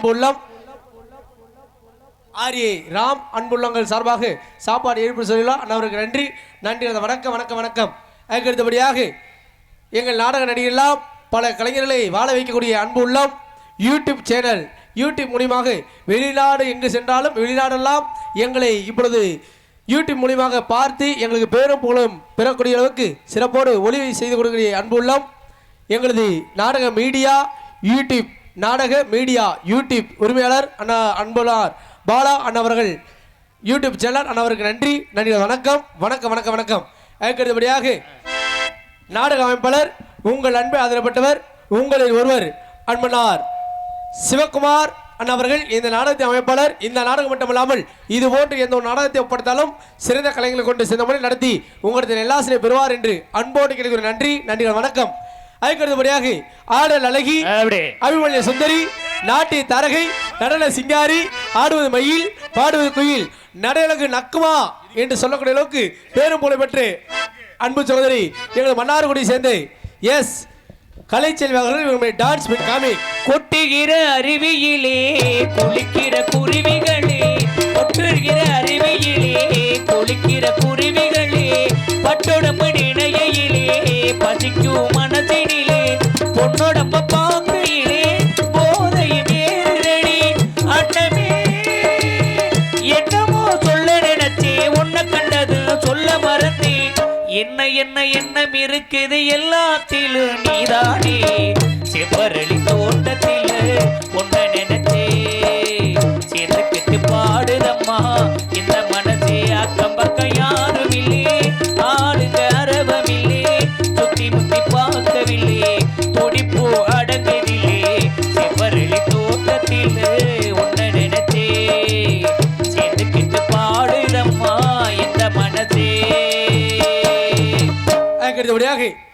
உள்ளம் ஆரியை ராம் அன்புள்ளங்கள் சார்பாக சாப்பாடு ஏற்பாடு சொல்லலாம். அண்ணவருக்கு நன்றி நன்றி. வணக்கம் வணக்கம் வணக்கம். அதுக்கு அடுத்தபடியாக எங்கள் நாடக நடிகர்களெல்லாம் பல கலைஞர்களை வாழ வைக்கக்கூடிய அன்பு உள்ளம் யூடியூப் சேனல் யூடியூப் மூலியமாக வெளிநாடு எங்கு சென்றாலும் வெளிநாடெல்லாம் எங்களை இப்பொழுது யூடியூப் மூலியமாக பார்த்து எங்களுக்கு பேரும் புகழும் பெறக்கூடிய அளவுக்கு சிறப்போடு ஒளிவை செய்து கொடுக்கிற அன்பு உள்ளம் எங்களது நாடக மீடியா யூடியூப் நாடக மீடியா யூடியூப் உரிமையாளர் அண்ணா அன்புள்ளார் பாலா அண்ணவர்கள் யூடியூப் சேனல் அண்ணவருக்கு நன்றி நன்றி. வணக்கம் வணக்கம் வணக்கம் வணக்கம். அதுக்கடுத்தபடியாக நாடக அமைப்பாளர் உங்கள் அன்பை ஆதரப்பட்டவர் உங்களில் ஒருவர் அன்பனார் சிவகுமார் அண்ணவர்கள் இந்த நாடகத்தை அமைப்பாளர். இந்த நாடகம் மட்டுமல்லாமல் இது போன்று எந்த ஒரு நாடகத்தை ஒப்படைத்தாலும் சிறந்த கலைஞர்களை கொண்டு சிறந்த முறை நடத்தி உங்களது எல்லாசிரியை பெறுவார் என்று அன்போடு கிடைக்கிற நன்றி நன்றிகள் வணக்கம். அதுக்கடுத்தபடியாக ஆடல் அழகி அபிமன்ய சுந்தரி நாட்டிய தரகை நடன சிங்காரி ஆடுவது மயில் பாடுவது குயில் நடையழகு நக்குமா என்று சொல்லக்கூடிய அளவுக்கு பேரும் புகழ் பெற்று அன்பு சகோதரி எங்கள் மன்னார்குடி சேர்ந்து எஸ் கலைச்செல்வி அவர்கள் டான்ஸ் காமி கொட்டுகிற அருவியிலே குளிக்கிற குருவிகளே கொட்டுகிற அருவியிலே குளிக்கிற குருவிகளே பட்டோடம்பு நினையிலே பசிக்கும் மனதினிலே பொன்னோடம்ப பாக்கையிலே போதை வேறடி அண்ணமே என்னமோ சொல்ல நினைச்சே உன்னை கண்டது சொல்ல மறந்தே என்ன என்ன எண்ணம் இருக்குது எல்லாத்திலும் நீதானே செவ்வரளி தோட்டத்தில் ஒன்றை நினைச்சே சேர்த்துக்கிட்டு பாடுதம்மா இந்த மனசே அக்கம் பக்கம் யாரும் இல்லே ஆளுங்க அரவமில்லே சுத்தி முத்தி பார்க்கவில்லை துடிப்போ அடங்கதில்லே செவ்வரளி தோட்டத்தில் ஒன்றை நினைச்சே சேர்த்துக்கிட்டு பாடுதம்மா இந்த மனசே.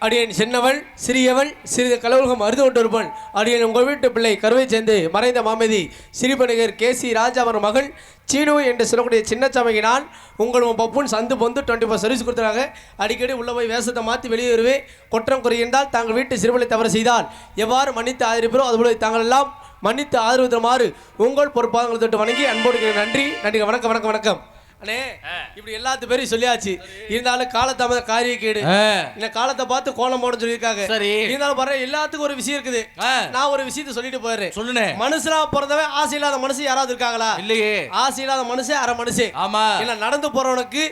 அடியன் சின்னவள் சிறியவள் சிறிது கலவுலகம் அறுது கொண்டிருப்பன் அடியன் உங்கள் வீட்டு பிள்ளை கருவை சேர்ந்து மறைந்த மாமதி சிறிபணிகர் கேசி ராஜா அவர் மகள் சீனு என்று சொல்லக்கூடிய சின்னச்சாமிக்கு நான் உங்களும் பப்புன் சந்து பொந்து 24 சர்வீஸ் கொடுத்துறாங்க. அடிக்கடி உள்ள போய் வேஷத்தை மாற்றி வெளியே வருவே குற்றம் குறைந்தால் தாங்கள் வீட்டு சிறுபிள்ளை தவறு செய்தால் எவ்வாறு மன்னித்து ஆதரிப்போ அதுபோல தாங்கள் எல்லாம் மன்னித்து ஆதரவுமாறு உங்கள் பொறுப்பாளங்களை தொட்டு வணங்கி அன்போடு நன்றி நன்றி. வணக்கம் வணக்கம் வணக்கம். அண்ணே இப்படி எல்லாத்து பேரையும் சொல்லியாச்சு. இருந்தாலும் காலத்தாமத காரிய கேடு இந்த காலத்தை பார்த்து கோலம் போட சொல்லியிருக்காங்க. சரி இருந்தாலும் பாரு எல்லாத்துக்கும் ஒரு விஷயம் இருக்குது. நான் ஒரு விஷயத்த சொல்லிட்டு போயிடுறேன். சொல்லுனே மனுஷனா பிறந்தவன் ஆசை இல்லாத மனுஷன் யாராவது இருக்காங்களா? இல்லையே. ஆசை இல்லாத மனுஷன் அரை மனுஷன். ஆமா இல்ல நடந்து போறவனுக்கு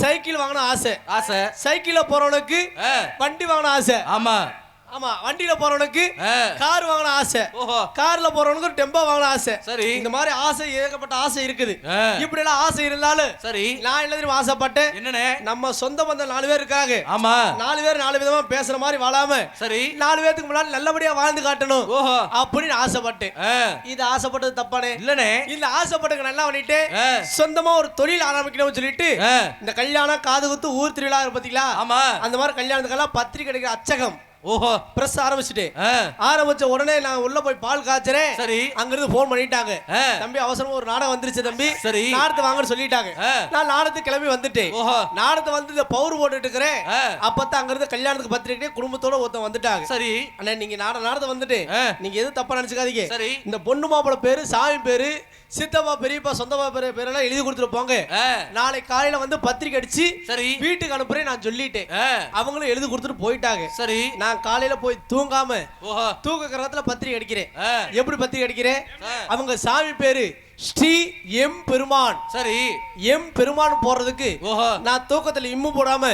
சைக்கிள் வாங்கணும் ஆசை ஆசை சைக்கிள்ல போறவனுக்கு வண்டி வாங்கணும் ஆசை. ஆமா ஆமா வண்டியில போறவனுக்கு கார் வாங்கின ஆசை கார்ல போறவனுக்கு டெம்போ வாங்கின ஆசை. சரி இந்த மாதிரி ஆசை ஏகப்பட்ட ஆசை இருக்குது. இப்படி எல்லாம் ஆசை இருந்தாலும் சரி நான் என்ன தெரியுமா ஆசைப்பட்டேன் என்னன்னு நம்ம சொந்த பந்தம் 4 பேர் இருக்காங்க. ஆமா 4 பேர் 4 விதமா பேசுற மாதிரி வாழாம சரி 4 பேருக்கு முன்னாடி நல்லபடியா வாழ்ந்து காட்டணும் அப்படின்னு ஆசைப்பட்டேன். இது ஆசைப்பட்டது தப்பானே இல்லனே. இந்த ஆசைப்பட்டது நல்லா பண்ணிட்டு சொந்தமா ஒரு தொழில் ஆரம்பிக்கணும்னு சொல்லிட்டு இந்த கல்யாணம் காது குத்து ஊர் திருவிழா பாத்தீங்களா? ஆமா அந்த மாதிரி கல்யாணத்துக்கெல்லாம் பத்திரிக்கை கிடைக்கிற அச்சகம் ஓஹோ பிரஸ் ஆரம்பிச்சுட்டு ஆரம்பிச்ச உடனே நான் உள்ள போய் பால் காய்ச்சறேன். சரி அங்க இருந்து போன் பண்ணிட்டாங்க தம்பி அவசரமா ஒரு நாடகம் வந்துருச்சு தம்பி சரி நாடத்தை வாங்கன்னு சொல்லிட்டாங்க. நான் நாடத்துக்கு கிளம்பி வந்துட்டேன். நாடத்தை வந்து இந்த பவுர் போட்டுட்டு இருக்கிறேன். அப்பதான் அங்க இருந்து கல்யாணத்துக்கு பத்திரிக்கை குடும்பத்தோட ஒருத்தன் வந்துட்டாங்க. சரி அண்ணா நீங்க நாடத்தை வந்துட்டு நீங்க எதுவும் தப்பா நினைச்சுக்காதீங்க. சரி இந்த பொண்ணு மாப்பிள பேரு சாமி பேரு சித்தப்பா பெரியப்பா சொந்தப்பா பேரெல்லாம் எழுதி கொடுத்துட்டு போங்க. நாளை காலையில வந்து பத்திரிக்கை அடிச்சு சரி வீட்டுக்கு அனுப்புறேன் நான் சொல்லிட்டேன். அவங்களும் எழுதி கொடுத்துட்டு போயிட்டாங்க. சரி நான் காலையில போய் தூங்காம தூக்க கிரகத்துல பத்திரிக்கை அடிக்கிறேன். எப்படி பத்திரிக்கை அடிக்கிறேன்? அவங்க சாமி பேரு ஸ்ரீ எம் பெருமான். சரி எம் பெருமான் போடுறதுக்கு நான் தூக்கத்துல இம்மு போடாம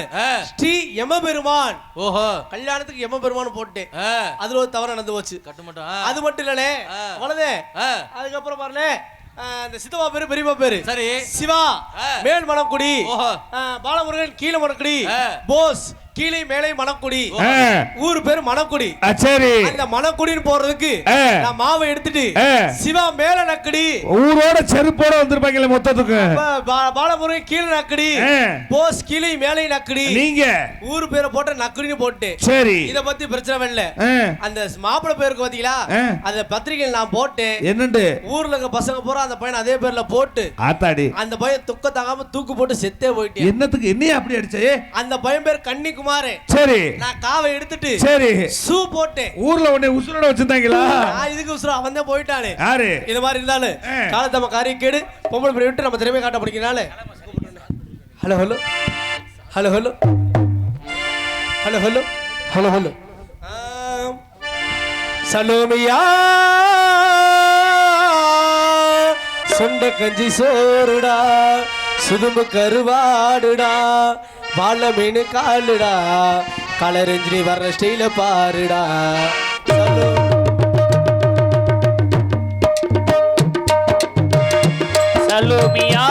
ஸ்ரீ எம பெருமான் கல்யாணத்துக்கு எம பெருமான் போட்டேன். அதுல ஒரு தவறு நடந்து போச்சு. அது மட்டும் இல்லனே அவ்வளவுதே. அதுக்கப்புறம் பாருங்க இந்த சித்தப்பா பேரு பெரியப்பா பேரு சரி சிவா மேல் மணக்குடி பாலமுருகன் கீழ மணக்குடி போஸ் கீழே மேலே மணக்குடி ஊர் பேரு மணக்குடி. சரி அந்த மணக்குடின்னு போறதுக்கு நான் மாவை எடுத்துட்டு சிவா மேல நக்கடி ஊரோட செருப்போட வந்திருப்பாங்க மொத்தத்துக்கு. பாலமுருகன் கீழே நக்கடி போஸ் கீழே மேலே நக்கடி நீங்க ஊர் பேரை போட்டு நக்கடின்னு போட்டு சரி இத பத்தி பிரச்சனை இல்ல. அந்த மாப்பிள்ளை பேருக்கு பாத்தீங்களா அந்த பத்திரிகையில் நான் போட்டேன். என்னண்டு ஊர்ல இருக்க பசங்க போற அந்த பையன் அதே பேர்ல போட்டு ஆத்தாடி அந்த பையன் துக்க தாங்காம தூக்கு போட்டு செத்தே போயிட்டு. என்னத்துக்கு என்ன அப்படி அடிச்சே? அந்த பையன் பேர் கன்னிக்குமார் குமாரே, சரி நான் காவை எடுத்துட்டு சரி ஷூ போட்டேன். ஊர்ல உன்னை உசுரோட வச்சிருந்தாங்களா? நான் இதுக்கு உசுரா அவன் தான் போயிட்டானே. யாரு இது மாதிரி இருந்தாலும் காலத்தம்ம காரியம் கேடு பொம்பளை பிள்ளை விட்டு நம்ம திறமை காட்ட பிடிக்கிறனால. Hello hello hello hello hello hello hello hello சலோமியா சொண்ட கஞ்சி சோறுடா, சுதும்பு கருவாடுடா, வாழ மீன் காலுடா, கலர் இன்ஜினி வர்ற ஸ்டைல பாருடா. சலோமியா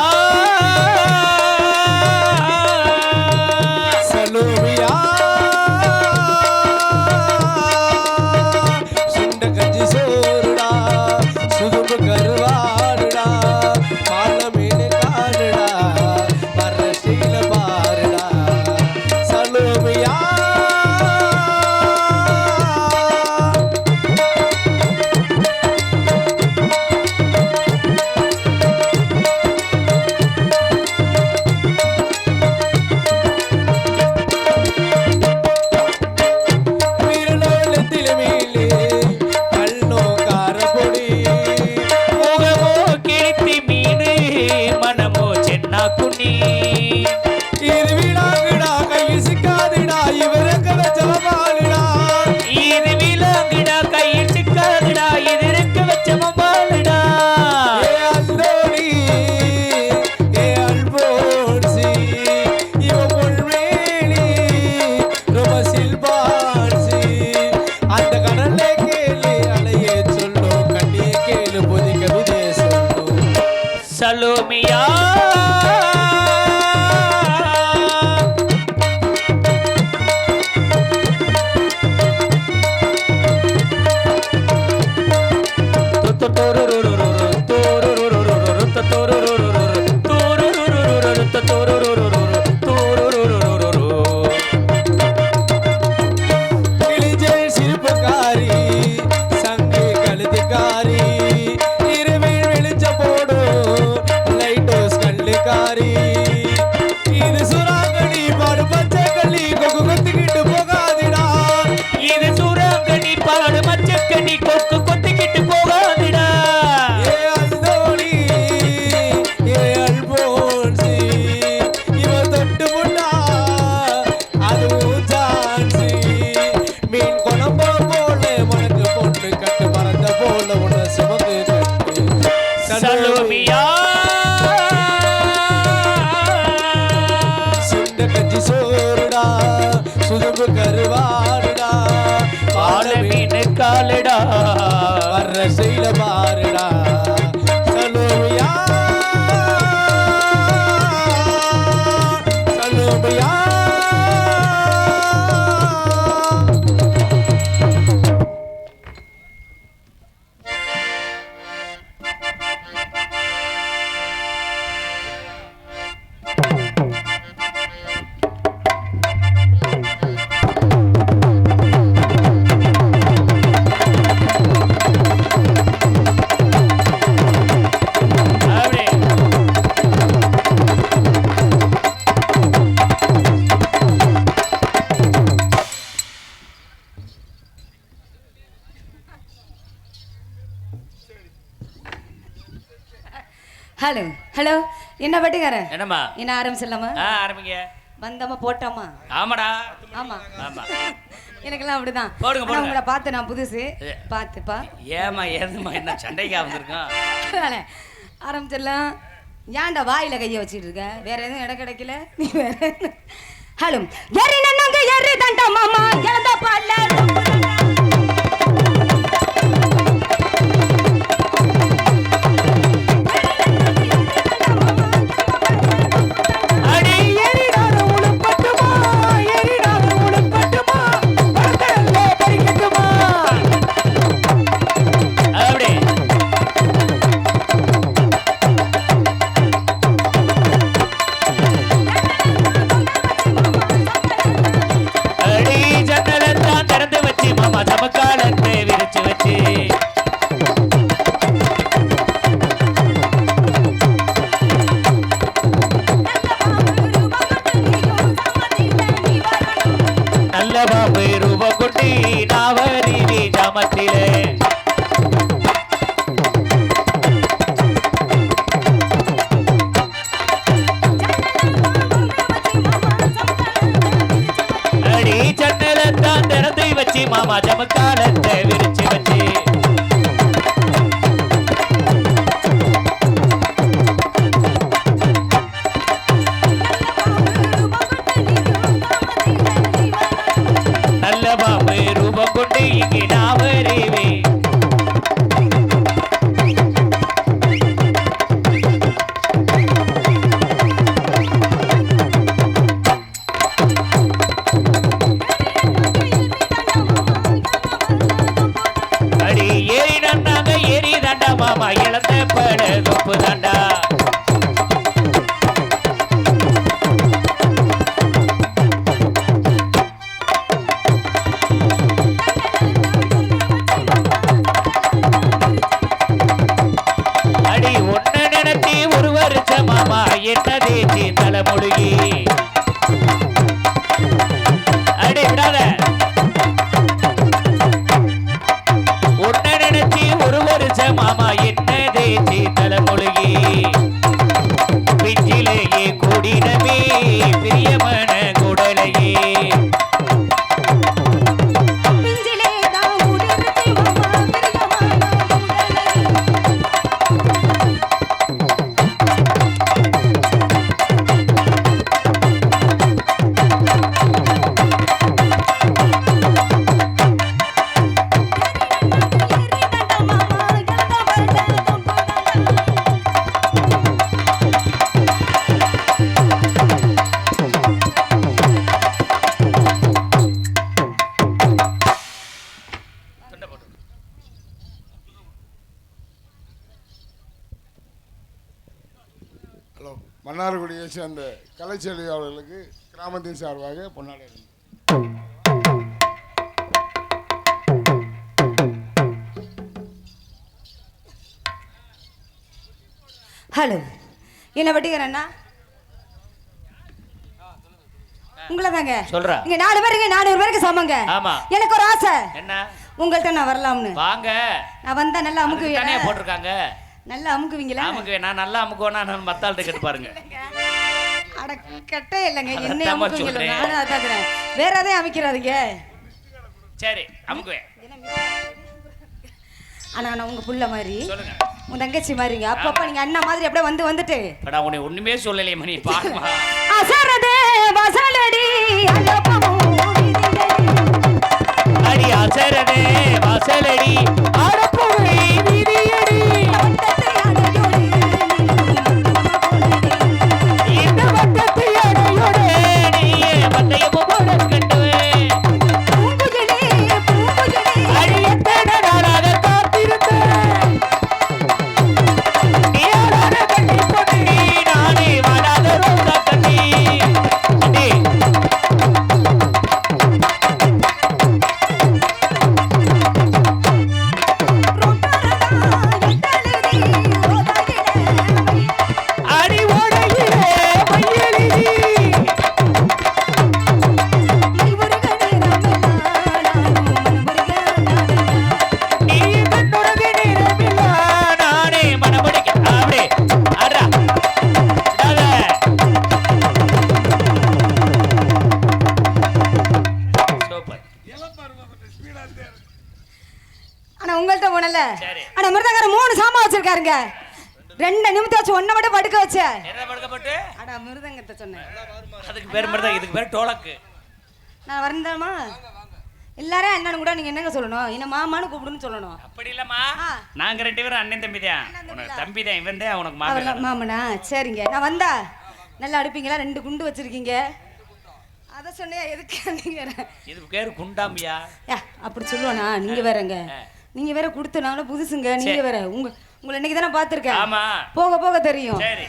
சலோமியா சுண்ட கஞ்சி சோறுடா, சுதும்பு கருவாடுடா, வாழ மீன் காலுடா, வர்ற ஸ்டைல பாருடா. சலோமியா குனி இது வீணாகுடா, கையில் சிக்காதுடா, இவருக்கு வச்சவமாலுடா. இது விலங்குடா, கையில் சிக்காதுடா, இது இருக்க வச்ச மம்பாலுடா. ஏ அந்தோணி, ஏ அல்போன்சி, இவன் பொன்மேனி, ரொம்ப சில்பான்சி. அந்த கடல்ல கேளு அலையே சொல்லும், கண்ணிய கேளு பொதிக்க புதிய சொல்லும். சலோமியா கிளிஜல் சிரிப்புக்காரி, சங்கு கழுத்துக்காரி, இரவில் வெளிச்ச போடும் லைட் ஹவுஸ் கல்லுக்காரி. இது சுறாங்கடி பாடு பச்சை கள்ளி கொக்கு கொத்திக்கிட்டு போகாதிடா. இது சூறாங்கண்ணி பாடு மச்சக்கண்ணி கொக்கு கொத்திக்கிட்டு போகாதுடா. ஏ அந்தோணி, ஏ அல்போன்சி, இவன் தொட்டு முன்னா அதுவும் சான்சி. மீன் குழம்பு போல உனக்கு பொண்ணு கட்டு, மறந்த போல உன்னை சுமந்து கட்டு. சலோமியா சுண்ட கஞ்சி சோறுடா, சுதும்பு கருவாடுடா, பால மீன் காலுடா. வர்ற செய்ல பாருடா. சலோமியா சலோமியா அப்படி ஹலோ ஹலோ என்ன பட்டுக்கார என்னம்மா என்ன ஆரம்பிச்சிடலாமா? ஆரம்பிங்க. வந்தோமா போட்டோமா? ஆமாடா. ஆமா ஆமா எனக்கெல்லாம் அப்படிதான். போடுங்க, ஆனா போடுங்க. உங்களை பார்த்து நான் புதுசு பார்த்துப்பா. ஏமா ஏதுமா என்ன சண்டைக்கா வந்திருக்கோம்? ஆரம்பிச்சிடலாம். ஏன்டா வாயில கையை வச்சுட்டு இருக்க? வேற எதுவும் இடம் கிடைக்கல நீ வேற. ஹலோ ஏறி நன்னங்க ஏறி தண்டா மாமா எழுத பால்ல அடி ஏறிடாத உளுப்பட்டுமா, ஏறிடாத உளுப்பட்டுமா, பறக்கல்ல பறிக்கட்டுமா. அப்படி அடி ஜன்னலை தான் திறந்து வச்சு மாமா சம வளர்ந்த பட தொப்பு தாண்டா. அடி ஒன்ன நினைச்சி ஒரு வருஷமாமா என்ன தேச்சி தலைமுழுகி. அடி விடாத. ஒன்ன நினைச்சி ஒரு வருஷமாமா என்ன தேச்சி தலைமுழுகி. பிஞ்சிலேயே கூடினமே பிரியமன குடலையே. பிஞ்சிலே தான் உதிர்த்தி மாமா ஹலோ, மன்னார்குடியை சேர்ந்த கலைச்செல்வி அவர்களுக்கு கிராமத்தின் சார்பாக பொன்னாடை. ஹலோ, என்ன வட்டிக்கிறேன்னா உங்களை தாங்க சொல்றா. இங்க 4 பேருங்க 400 பேருக்கு சமங்க. ஆமா. எனக்கு ஒரு ஆசை. என்ன? உங்கள்ட்ட நான் வரலாம்னு. வாங்க. நான் வந்தா நல்லா அமுக்குவீங்க. தானே போட்டுருக்காங்க. நல்லா அமுக்குவீங்களா? அமுக்குவேன். நான் நல்லா அமுக்குவேனா நான் மத்தாள்கிட்ட கேட்டு பாருங்க. அட கட்டே இல்லைங்க. என்ன அதான் அமுக்குவீங்களா? சொல்றேன். நானும் அதான் தரேன். வேற எதையும் அமைக்கிறாதீங்க. சரி அமுக்குவேன். ஆனா நான் உங்க புள்ள மாதிரி சொல்லுங்க. உங்க தங்கச்சி மாதிரிங்க. அப்பப்ப நீங்க அண்ணா மாதிரி அப்படியே வந்துட்டு படா உன்னை ஒண்ணுமே சொல்லலையே மணி பாருமா. அசரதே வசலடி அலப்பமும் அடி அசரதே வசலடி அடப்புவை விதியடி. இந்த வட்டத்தை அடையோடு நீயே பந்தயமோ போட கட்டுவேன். அடி எத்தனை நாளாக காத்திருந்தேன். நீயாடாத கட்டி பொண்ணி நானே வாடாத ரோசா கட்டி. அடி அடி ஓடையிலே மையெழுதி. நீ கண்ணுறகு நேரமில்ல நானே மனமுடிக்க. அப்படியே அடா விடாத. சூப்பர். ஆனா உங்கள்ட்ட போனல. சரி. ஆனா மிருதங்கார 3 சாமா வச்சிருக்காருங்க. 2 நிமிஷம் ஒன்ன மட்டும் படுக்க வச்ச. என்ன படுக்கப்பட்டு? அட மிருதங்கத்தை சொன்னேன். அதுக்கு பேர் மட்டும் இதுக்கு பேர் டோலக்கு. நான் வரந்தாமா? எல்லாரும் அண்ணன் கூட நீங்க என்னங்க சொல்லணும்? என்ன மாமான்னு கூப்பிடுன்னு சொல்லணும். அப்படி இல்லம்மா. ஆ. நாங்க 2 பேரும் அண்ணன் தம்பி தான். உனக்கு தம்பி தான் இவன் தான் உனக்கு அவர்ல மாமன். மாமனா? சரிங்க. நான் வந்தா நல்லா அடுப்பீங்களா? 2 குண்டு வச்சிருக்கீங்க. அத சொன்னே எதுக்கு நீங்க? இது பேர் குண்டாம்பியா. அப்படி சொல்லுவானா? நீங்க வேறங்க. நீங்க வேற கொடுத்தனால புதுசுங்க. நீங்க வேற உங்களை இன்னைக்கு தானே பார்த்திருக்கேன். ஆமா. போக போக தெரியும். சரி.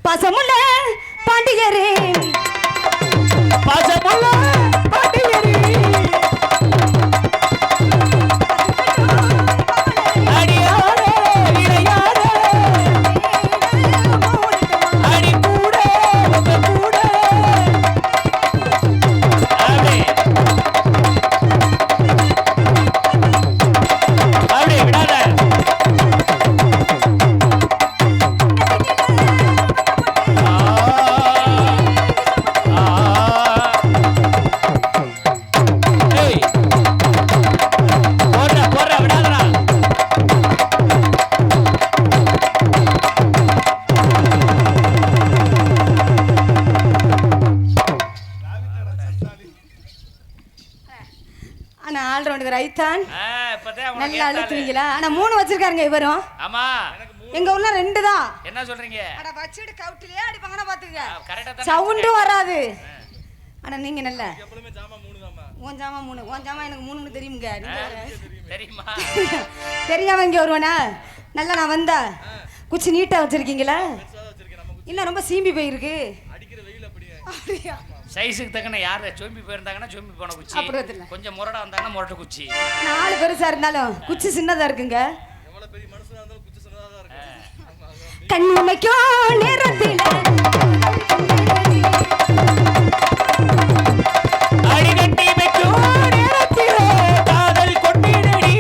பசமுள்ள பாண்டியரே பாசமுள்ள பாண்டியரே அடியாரே இளையாரே அடி கூட உங்க கூட அப்படியே அப்படியே விடாத. ஏய் போடுறா விடாதடா. ஆனா ஆல் ரவுண்டுக்கு ரைத்தான் இப்பதான் உனக்கு நல்லா அழுத்துவீங்களா? ஆனா 3 வச்சிருக்காருங்க இவரும். ஆமா. எங்க ஊர்ல 2 தான். என்ன சொல்றீங்க? அட வச்சிட்டு கவுட்டிலே அடிப்பாங்கனா பாத்துங்க. கரெக்ட்டா தான். சவுண்ட் வராது. ஆனா நீங்க நல்ல ஓஞ்சாமா 3 ஓஞ்சாமா எனக்கு 3 தெரியுங்க நீங்க வேற. தெரியுமா? தெரியாம இங்க வருவானா? நல்லா நான் வந்தா குச்சி நீட்டா வச்சிருக்கீங்களா? இன்னும் ரொம்ப சீம்பி போயிருக்கு. அப்படியா? சைஸுக்கு தக்கன யாரு சோம்பி போயிருந்தாங்கன்னா சோம்பி போன குச்சி, அப்புறம் கொஞ்சம் முரடா வந்தாங்கன்னா முரட்டு குச்சி. 4 பெருசா இருந்தாலும் குச்சி சின்னதா இருக்குங்க. கண்ணுமைக்கும் நேரத்தில அடிகட்டி வைக்கும் நேரத்திலே காதல் கொட்டினடி.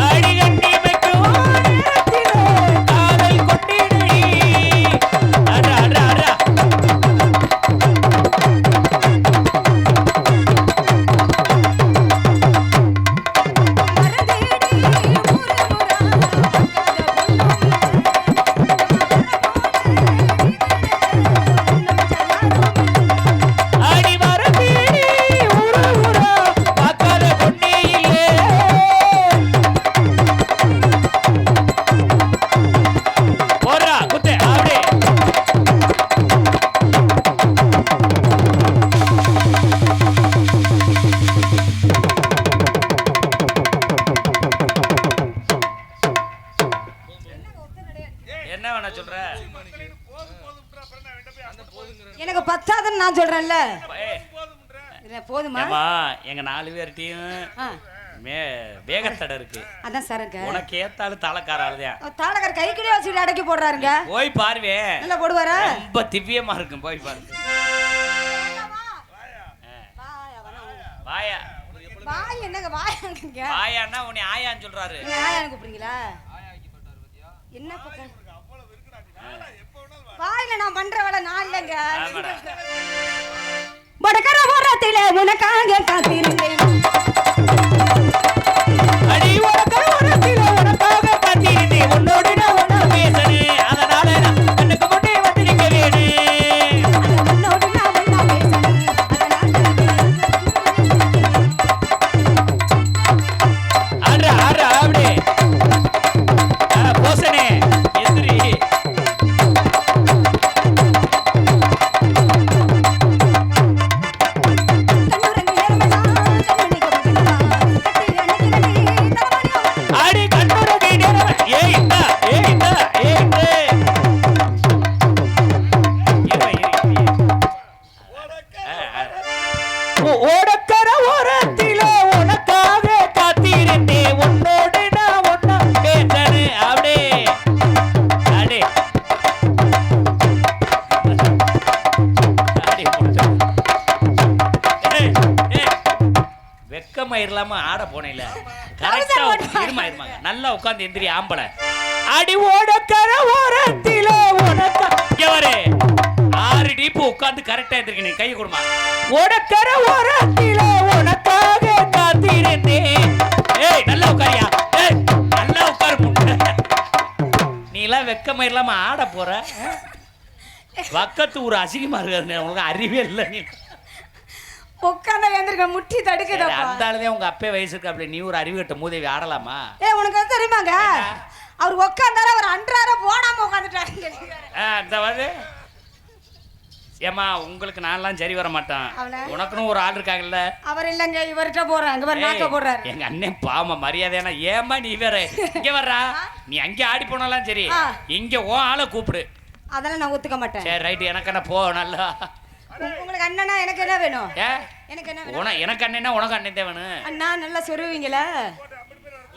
அடிகட்டி வைக்கும் நேரத்திலே காதல் கொட்டினடி. அடா அடா அடா. அடி வரதேடி ஊரு ஊரா பார்க்காத பொண்ணே இல்லே. போடுறா குத்து அப்படியே. என்ன வேணா சொல்ற? எனக்கு பத்தாதுன்னு நான் சொல்றேன்ல. ஏய், இது போதுமா? ஏம்மா, எங்க 4 பேர்ட்டையும் ஆ, வேகத்தடை இருக்கு. அதான் சரக்கு. உனக்கு ஏத்தாலும் தலைக்காராளுதான். தாளக்கார் கைக்குள்ளே வச்சுட்டு அடக்கி போடுறாருங்க. போய் பாருவே, நல்லா போடுவாரா? ரொம்ப திவ்யமா இருக்கும். போய் பாரு. வாயா வாய் என்னங்க வாயாங்க? வாயான்னா உன்னை ஆயான்னு சொல்றாரு. நீங்க ஆயான்னு கூப்பிடுறீங்களா? என்ன பக்கம்? வாயில நான் பண்ற வேலை நான் இல்லைங்க. ஆமாடா. வடகர ஓரத்திலே உனக்காக காத்திருந்தேன். அடி உனக்கு உனக்கில உனக்காக காத்திருந்தேன். உன்னோடு நான் ஒண்ணா பேசணும். அதனால நான் கண்ணுக்கு முன்னே வந்து நிக்க வேணும். உன்னோடு நான் ஒண்ணா பேசணும். ஆடுறா ஆடுறா அப்படியே. போசனே எதிரி. அடி கண்ணுறங்கி நேரம். ஏய் இந்தா, ஏய் இந்தா, ஏய் இந்தா. ஓடக்கர ஓரத்தில உனக்காக காத்திருந்தேன். உன்னோடு நான் ஒண்ணா பேசணும். அப்படியே அடி அடி போட்டு. ஏய், ஏய். வெக்கமா இல்லாம ஆட போனேல. கரெக்டா இருமா நல்லா உட்கார்ந்து எந்திரி ஆம்பளை. அடி ஓடக்கர ஓரத்தில உனக்கா எவரே 6 டீப்பு உட்கார்ந்து கரெக்டா எந்திரிக்க. நீ கை கொடுமா. ஓடக்கர ஓரத்தில உனக்காக காத்திருந்தேன். ஏய் நல்லா உட்காரியா. ஏய் நல்லா உட்காரு முன்ன. நீ எல்லாம் வெக்கமா இல்லாம ஆட போற. பக்கத்து ஊர் அசிங்கமா இருக்காது. உனக்கு அறிவே இல்லை. நீ உட்கார்ந்து எழுந்திருக்க முட்டி தடுக்குதப்பா. அந்த ஆளுதே உங்க அப்பே வயசுக்கு அப்படி நீ ஒரு அறிவு கட்ட மூதேவி ஆடலாமா? உனக்கு வந்து தெரியுமாங்க, அவர் உட்கார்ந்தாரு அவர் அன்றாட போடாம உட்காந்துட்டாருங்க. இந்த வந்து ஏமா உங்களுக்கு நான்லாம் சரி வர மாட்டான். அவளை? உனக்குன்னு ஒரு ஆள் இருக்காங்கல்ல. அவர் இல்லைங்க இவர்கிட்ட போறாங்க. இவர் நாக்க போடுறாரு. எங்க அண்ணன் பாவம் மரியாதையான. ஏமா நீ வேற இங்க வர்றா? நீ அங்கே ஆடி போனாலும் சரி, இங்க ஓ ஆளை கூப்பிடு. அதெல்லாம் நான் ஒத்துக்க மாட்டேன். சரி ரைட்டு. எனக்கு என்ன போ நல்லா. உங்களுக்கு அண்ணனா எனக்கு என்ன வேணும்? எனக்கு என்ன வேணும்? எனக்கு அண்ணனா உனக்கு அண்ணன் தான் வேணும். அண்ணா நல்லா சொருவீங்களா?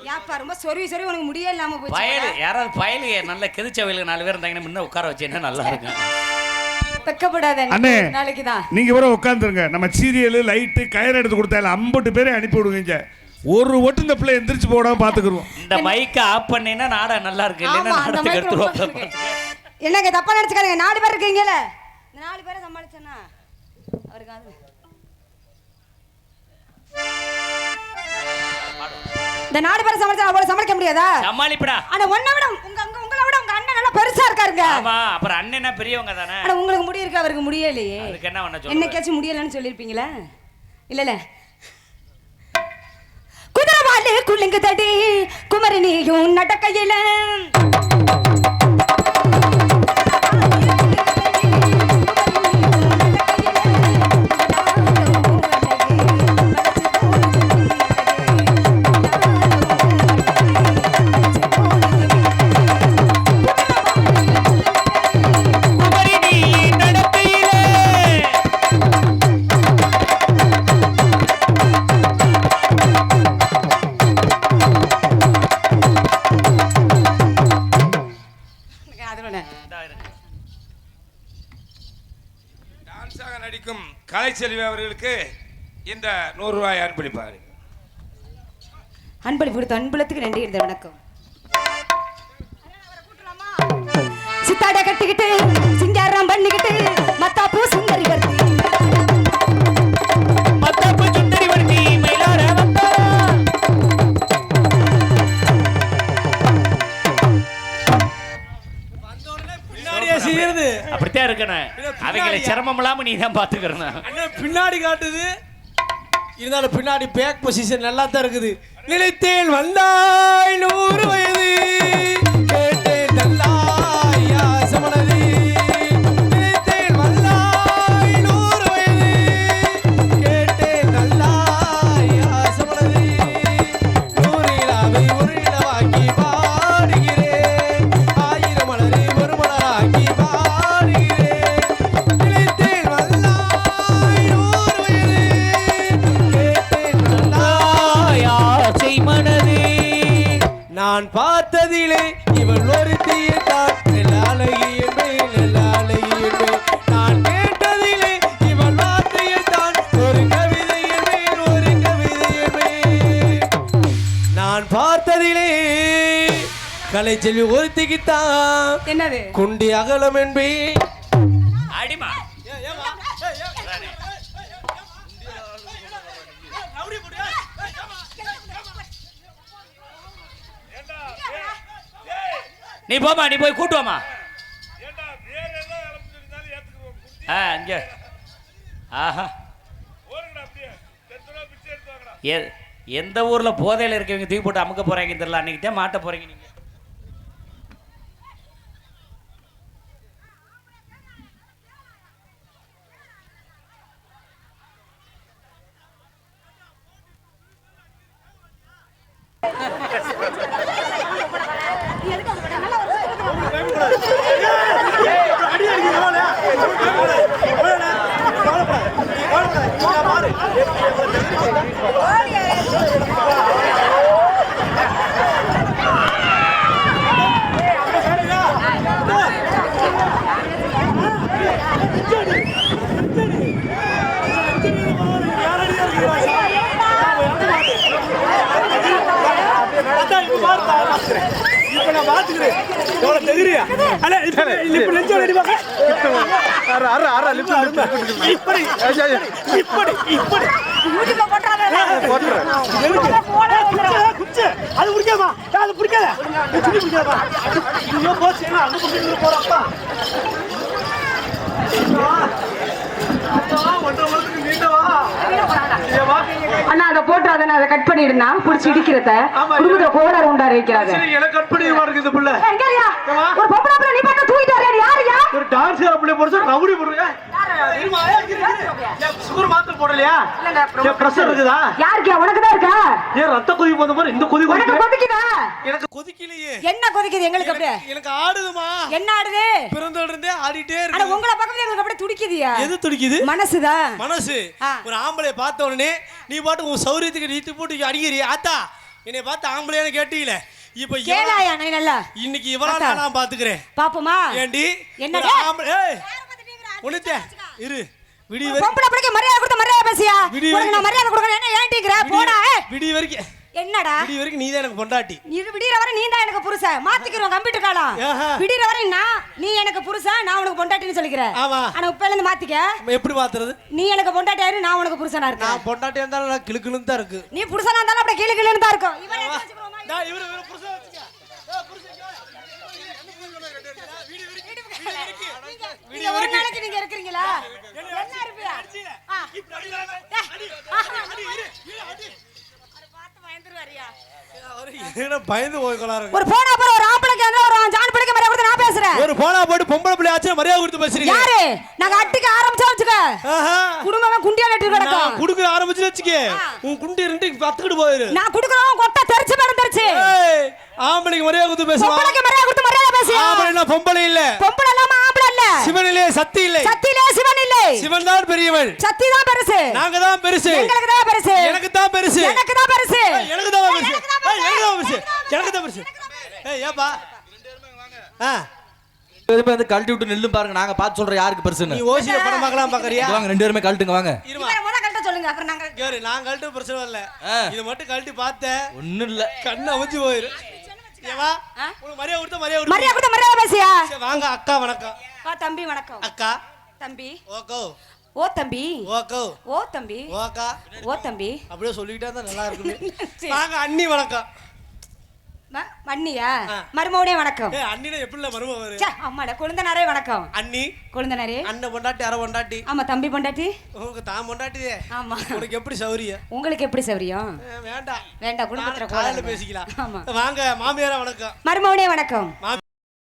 யாப்பா ரொம்ப சொருவி சொருவி உனக்கு முடியே இல்லாம போச்சு. பயலு யாராவது பயலு நல்ல கிதிச்ச வயலுக்கு 4 பேர் இருந்தாங்கன்னா முன்ன உட்கார வச்சேன்னா நல்லா இருக்கும். வெக்கப்படாத அண்ணே, நாளைக்கு தான் நீங்க வர உட்காந்துருங்க. நம்ம சீரியல் லைட்டு கயிறு எடுத்து கொடுத்தால 50 பேரை அனுப்பி விடுவீங்க. ஒரு ஒட்டு இந்த பிள்ளை எந்திரிச்சு போடாம பாத்துக்கிறோம். இந்த மைக்கை ஆஃப் பண்ணீங்கன்னா நாடகம் நல்லா இருக்கு. இல்லைன்னா நாடகத்துக்கு எடுத்துருவோம். என்னங்க தப்பா நினைச்சுக்காதீங்க. 4 பேர் இருக்கீங்கல்ல, இந்த 4 பேரை சமாளிச்சேன்னா அவருக்கு அது இந்த 4 பேரை சமாளிச்சா அவளை சமாளிக்க முடியாதா? சமாளிப்படா. ஆனா உன்னை விட உங்களை விட உங்க அண்ணன் நல்லா பெருசா இருக்காருங்க. ஆமா, அப்புறம் அண்ணனா பெரியவங்க தானே. ஆனா உங்களுக்கு முடி இருக்கு, அவருக்கு முடியலையே. அதுக்கு என்ன பண்ண சொல்ற? என்னைக்காச்சும் முடியலன்னு சொல்லிருப்பீங்களா? இல்லல காலு குலுங்குதடி குமரனியும் நடக்கையில டான்ஸாக நடிக்கும் கலைச்செல்வி அவர்களுக்கு இந்த 100 ரூபாய் அன்பளிப்பார். அன்பளிப்பு கொடுத்த அன்புலத்துக்கு நன்றி. இருந்த வணக்கம். சித்தாட கட்டிக்கிட்டு சிங்காரம் பண்ணிக்கிட்டு மத்தாப்பூ சுந்தரி வர்த்தி மத்தாப்பு சுந்தரி வர்த்தி மயிலார வந்தாரா. பின்னாடியே செய்யறது அப்படித்தான் இருக்கணும். அவங்களை சிரமம் இல்லாம நீ தான் பாத்துக்கிறணும். பின்னாடி காட்டுது இருந்தாலும் பின்னாடி பேக் பொசிஷன் நல்லா தான் இருக்குது. நினைத்தேன் வந்தாய் 100 வயது கேட்டேன் நல்லாய் ஆசமனதி. நினைத்தேன் வந்தாய் 100 வயது கேட்டேன் நல்லாய் ஆசமனதி. 100 இலாவை ஒரு இலவாக்கி பாடுகிறேன் 1000 மலரை ஒரு மலராக்கி பாடுகிறேன். நினைத்தேன் வந்தாய் 100 வயது கேட்டேன் நல்லாய் ஆசை மனதே நான் பார்த்ததிலே இவள் ஒருத்தியை தான் நெல்லாலையின் மேல் நெல்லாலையின் மேல். நான் கேட்டதிலே இவள் வார்த்தையை தான் ஒரு கவிதையின் மேல் ஒரு கவிதையின் மேல். நான் பார்த்ததிலே கலைச்செல்வி ஒருத்திக்குத்தான் என்னது குண்டி அகலம் என்பே. அடிமா நீ போமா, நீ போய் கூட்டுவாமா. இங்க ஆஹா எந்த ஊர்ல போதையில இருக்கவங்க தூக்கி போட்டு அமுக்க போறாங்க தெரியல. அன்னைக்கு தான் மாட்ட போறீங்க நீங்க. அண்ணா அதை போட்டு அதை கட் பண்ணிடுனா புடிச்சு இடிக்கிறத குடும்பத்துல கோளாறு உண்டாரு வைக்கிறாங்க. எனக்கு கட் பண்ணி இருக்குது புள்ள. ஒரு பொம்பளை புள்ள நீ பட்ட தூக்கிட்டு வரல யாருயா? ஒரு டான்ஸ் புள்ள போடுற ரவுடி போடுறீங்க. சுகர் மாத்திரை போடலையா? இல்லங்க பிரஷர் இருக்குதா? யாருக்கு? உனக்கு தான் இருக்கா? ஏன் ரத்த கொதிப்பு வந்த மாதிரி இந்த கொதிப்பு உனக்கு கொதிக்குதா? எனக்கு கொதிக்கலையே. என்ன கொதிக்குது எங்களுக்கு அப்படியே? எனக்கு ஆடுதுமா. என்ன ஆடுது? பிறந்தோட இருந்தே ஆடிட்டே அட இருக்கு. உங்கள பக்கத்துல எங்களுக்கு அப்படியே துடிக்குதியா? எது துடிக்குது? மனசுதான். மனசு. ஒரு ஆம்பளை பார்த்த உடனே நீ பாட்டு உன் சௌரியத்துக்கு நீத்து போட்டு அடிக்கிறீ. ஆத்தா என்னை பார்த்து ஆம்பளையானு கேட்டீங்களே. இப்ப கேளாயா நீ நல்லா? இன்னைக்கு இவளா நான் பாத்துக்கிறேன். பாப்போமா? ஏண்டி என்னடா? ஏய் உனத்தே இரு. விடி பொம்பளை பிள்ளைக்கு மரியாதை கொடுத்த மரியாதை பேசியா? உனக்கு நான் மரியாதை கொடுக்கறேன். என்ன ஏன்டிங்கற? போடா. விடி வரைக்கும் என்னடா? விடி வரைக்கும் நீதான் எனக்கு பொண்டாட்டி. விடிற வரை நீ தான் எனக்கு புருஷன். மாத்திக்கிறோம் கம்ப்யூட்டர் காலம். விடிற வரை நீ எனக்கு புருஷன், நான் உனக்கு பொண்டாட்டின்னு சொல்லிக்கிறேன். ஆமா. ஆனா இப்பல இருந்து மாத்திக்க. எப்படி மாத்துறது? நீ எனக்கு பொண்டாட்டியா இரு, நான் உனக்கு புருஷனா இருக்கேன். நான் பொண்டாட்டியா இருந்தாலும் நான் கிளுக்குன்னு தான் இருக்கு. நீ புருஷனா இருந்தாலும் அப்படியே கிளுக்குன்னு தான் இருக்கும். இவனை வச்சுக்கறோமா? டேய் இவரு புருஷன் வச்சுக்க. நீங்க ஒரு நாளைக்கு நீங்க இருக்கீங்களா? என்ன இருப்பியா? பயந்து போய்க்கொள்ளாரு. ஒரு போனா அப்புறம் ஒரு ஆம்பளைக்கு வந்து ஒரு ஜான் பிள்ளைக்கு மரியாதை கொடுத்து நான் பேசுறேன். ஒரு போனா போட்டு பொம்பளை பிள்ளை ஆச்சு மரியாதை கொடுத்து பேசுறீங்க. யாரு நாங்க அட்டிக்க ஆரம்பிச்சா வச்சுக்க குடும்பமே குண்டியா நட்டு கிடக்கும். நான் குடுக்குற ஆரம்பிச்சு வச்சுக்க உன் குண்டி ரெண்டு பத்துக்கிட்டு போயிரு. நான் குடுக்குறவன் கொட்டை தெரிச்சு மறந்துருச்சு. ஆம்பளைக்கு மரியாதை கொடுத்து பேசுவா. பொம்பளைக்கு மரியாதை கொடுத்து மரியாதை பேசு. ஆம்பளைனா பொம்பளை இல்ல. பொம்பளை இல்லாம ஆம்பளை இல்ல. சிவன் இல்ல சக்தி இல்ல. சக்தி இல்ல சிவன் இல்ல. சிவன் தான் பெரியவன். சக்தி தான் பெருசு. நாங்க தான் பெருசு. எங்களுக்கு தான் பெருசு. எனக்கு தான் பெருசு. எனக்கு தான் பெருசு. எனக்கு தான் பெருசு. எனக்கு தான் பெருசு. எனக்கு தான் பெருசு. ஏய் ஏப்பா பேருமே வந்து கழட்டி விட்டு நில்லு பாருங்க. நாங்க பார்த்து சொல்றோம் யாருக்கு பெருசுன்னு. நீ ஓசில படம் பார்க்கலாம் பாக்கறியா? வாங்க 2 பேருமே கழட்டுங்க வாங்க. இவரை முத கழட்ட சொல்லுங்க அப்புறம் நாங்க கேரு நான் கழட்டு பிரச்சனை இல்ல. இது மட்டும் கழட்டி பார்த்தேன் ஒண்ணும் இல்ல. கண்ணு அவிஞ்சு போயிரு. ஏவா உனக்கு மரியாதை கொடுத்த மரியாதை கொடுத்து மரியாதை பேசியா? வாங்க அக்கா வணக்கம். தம்பி வணக்கம். அக்கா தம்பி ஓகோ ஓ தம்பி ஓகோ ஓ தம்பி ஓ அக்கா ஓ தம்பி அப்படியே சொல்லிக்கிட்டா தான் நல்லா இருக்குமே. வாங்க அண்ணி வணக்கம். மண்ணியா மருமவனே வணக்கம். ஏய் அண்ணினா எப்படில மருமவ வரு? ச்சே அம்மாடா குழந்தனாரே வணக்கம். அண்ணி குழந்தனாரே அண்ணன் பொண்டாட்டி அரை பொண்டாட்டி. ஆமா தம்பி பொண்டாட்டி. உனக்கு தான் பொண்டாட்டியே. ஆமா உனக்கு எப்படி சௌரியம்? உங்களுக்கு எப்படி சௌரியம்? வேண்டாம் வேண்டாம் குடும்பத்துல காலையில பேசிக்கலாம். ஆமா வாங்க மாமியாரா வணக்கம். மருமவனே வணக்கம். மாமி